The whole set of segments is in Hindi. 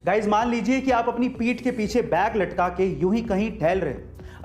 गाइस मान लीजिए कि आप अपनी पीठ के पीछे बैग लटका के यूं ही कहीं टहल रहे,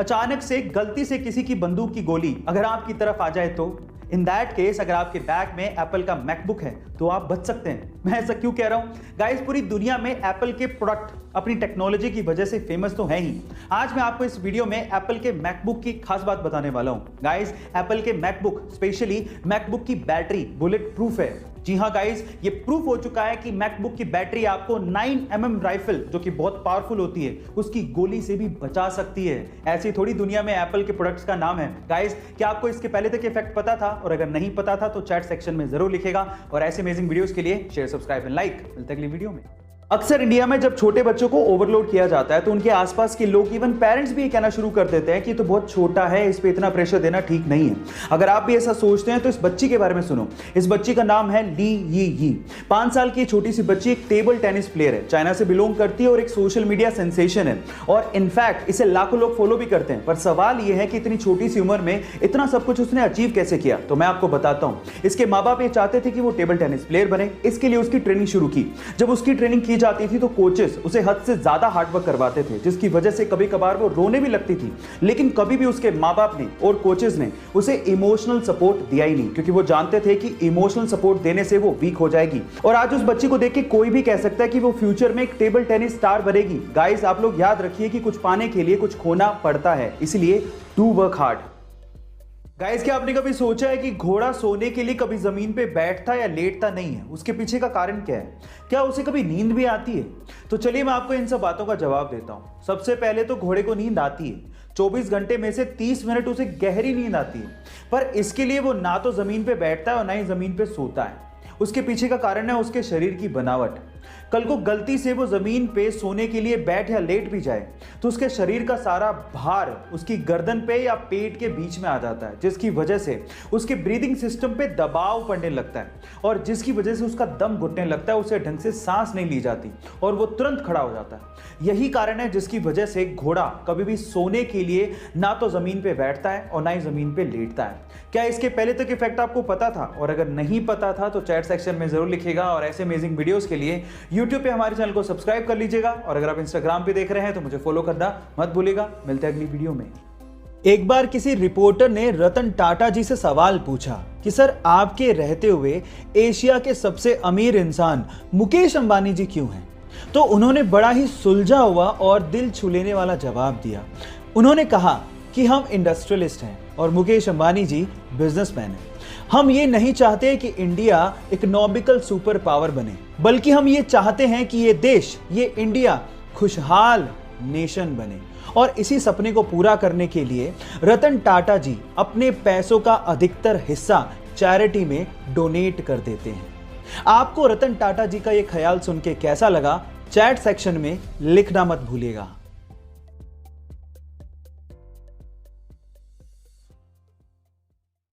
अचानक से गलती से किसी की बंदूक की गोली अगर आपकी तरफ आ जाए तो इन दैट केस अगर आपके बैग में एप्पल का मैकबुक है तो आप बच सकते हैं। मैं ऐसा क्यों कह रहा हूं गाइस, पूरी दुनिया में एप्पल के प्रोडक्ट अपनी टेक्नोलॉजी की वजह से फेमस तो है ही। आज मैं आपको इस वीडियो में एप्पल के मैकबुक की खास बात बताने वाला हूं। गाइस एप्पल के मैकबुक, स्पेशली मैकबुक की बैटरी बुलेट प्रूफ है। जी हाँ गाइस, ये प्रूफ हो चुका है कि मैकबुक की बैटरी आपको 9mm राइफल, जो कि बहुत पावरफुल होती है, उसकी गोली से भी बचा सकती है। ऐसी थोड़ी दुनिया में एप्पल के प्रोडक्ट्स का नाम है। गाइस क्या आपको इसके पहले तक इफेक्ट पता था? और अगर नहीं पता था तो चैट सेक्शन में जरूर लिखेगा। और ऐसे अमेजिंग वीडियोस के लिए शेयर, सब्सक्राइब एंड लाइक। मिलते हैं अगली वीडियो में। अक्सर इंडिया में जब छोटे बच्चों को ओवरलोड किया जाता है तो उनके आसपास के लोग, इवन पेरेंट्स भी ये कहना शुरू कर देते हैं कि तो बहुत छोटा है, इस पे इतना प्रेशर देना ठीक नहीं है। अगर आप भी ऐसा सोचते हैं तो इस बच्ची के बारे में सुनो। इस बच्ची का नाम है ली यी। 5 साल की छोटी सी बच्ची एक टेबल टेनिस प्लेयर है, चाइना से बिलोंग करती है और एक सोशल मीडिया सेंसेशन है। और इनफैक्ट इसे लाखों लोग फॉलो भी करते हैं। पर सवाल यह है कि इतनी छोटी सी उम्र में इतना सब कुछ उसने अचीव कैसे किया? तो मैं आपको बताता हूं। इसके माँ बाप ये चाहते थे कि वो टेबल टेनिस प्लेयर बने, इसके लिए उसकी ट्रेनिंग शुरू की। जब उसकी ट्रेनिंग की जाती थी तो कोच उसे हद से ज्यादा हार्डवर्क करवाते थे, जिसकी वजह से कभी कभार वो रोने भी लगती थी। लेकिन कभी भी उसके माँ बाप ने और कोचेस ने उसे इमोशनल सपोर्ट दिया ही नहीं, क्योंकि वो जानते थे कि इमोशनल सपोर्ट देने से वो वीक हो जाएगी। और आज उस बच्ची को देख के कोई भी कह सकता है कि वो फ्यूचर में एक टेबल टेनिस स्टार बनेगी। गाइस आप लोग याद रखिए कि कुछ पाने के लिए कुछ खोना पड़ता है, इसलिए डू वर्क हार्ड। गाइस क्या आपने कभी सोचा है कि घोड़ा सोने के लिए कभी जमीन पे बैठता या लेटता नहीं है? उसके पीछे का कारण क्या है? क्या उसे कभी नींद भी आती है? तो चलिए मैं आपको इन सब बातों का जवाब देता हूं। सबसे पहले तो घोड़े को नींद आती है। 24 घंटे में से 30 मिनट उसे गहरी नींद आती है। पर इसके लिए वो ना तो जमीन पे बैठता है और ना ही जमीन पे सोता है। उसके पीछे का कारण है उसके शरीर की बनावट। कल को गलती से वो जमीन पे सोने के लिए बैठ या लेट भी जाए तो उसके शरीर का सारा भार उसकी गर्दन पे या पेट के बीच में आ जाता है, जिसकी वजह से उसके ब्रीदिंग सिस्टम पे दबाव पड़ने लगता है और जिसकी वजह से उसका दम घुटने लगता है, उसे ढंग से सांस नहीं ली जाती और वो तुरंत खड़ा हो जाता है। यही कारण है जिसकी वजह से घोड़ा कभी भी सोने के लिए ना तो जमीन पे बैठता है और ना ही जमीन पे लेटता है। क्या इसके पहले तक इफेक्ट आपको पता था? और अगर नहीं पता था तो चैट सेक्शन में जरूर लिखिएगा। और ऐसे अमेजिंग वीडियोस के लिए YouTube पे हमारे चैनल को सब्सक्राइब कर लीजिएगा। और अगर आप Instagram पे देख रहे हैं तो मुझे फॉलो करना मत भूलिएगा। मिलते हैं अगली वीडियो में। एक बार किसी रिपोर्टर ने रतन टाटा जी से सवाल पूछा कि सर आपके रहते हुए एशिया के सबसे अमीर इंसान मुकेश अंबानी जी क्यों हैं? तो उन्होंने बड़ा ही सुलझा हुआ और दिल छू लेने वाला जवाब दिया। उन्होंने कहा कि हम इंडस्ट्रियलिस्ट हैं और मुकेश अंबानी जी बिजनेसमैन हैं। हम ये नहीं चाहते कि इंडिया इकोनॉमिकल सुपर पावर बने, बल्कि हम ये चाहते हैं कि ये देश, ये इंडिया खुशहाल नेशन बने। और इसी सपने को पूरा करने के लिए रतन टाटा जी अपने पैसों का अधिकतर हिस्सा चैरिटी में डोनेट कर देते हैं। आपको रतन टाटा जी का ये ख्याल सुन के कैसा लगा? चैट सेक्शन में लिखना मत भूलिएगा।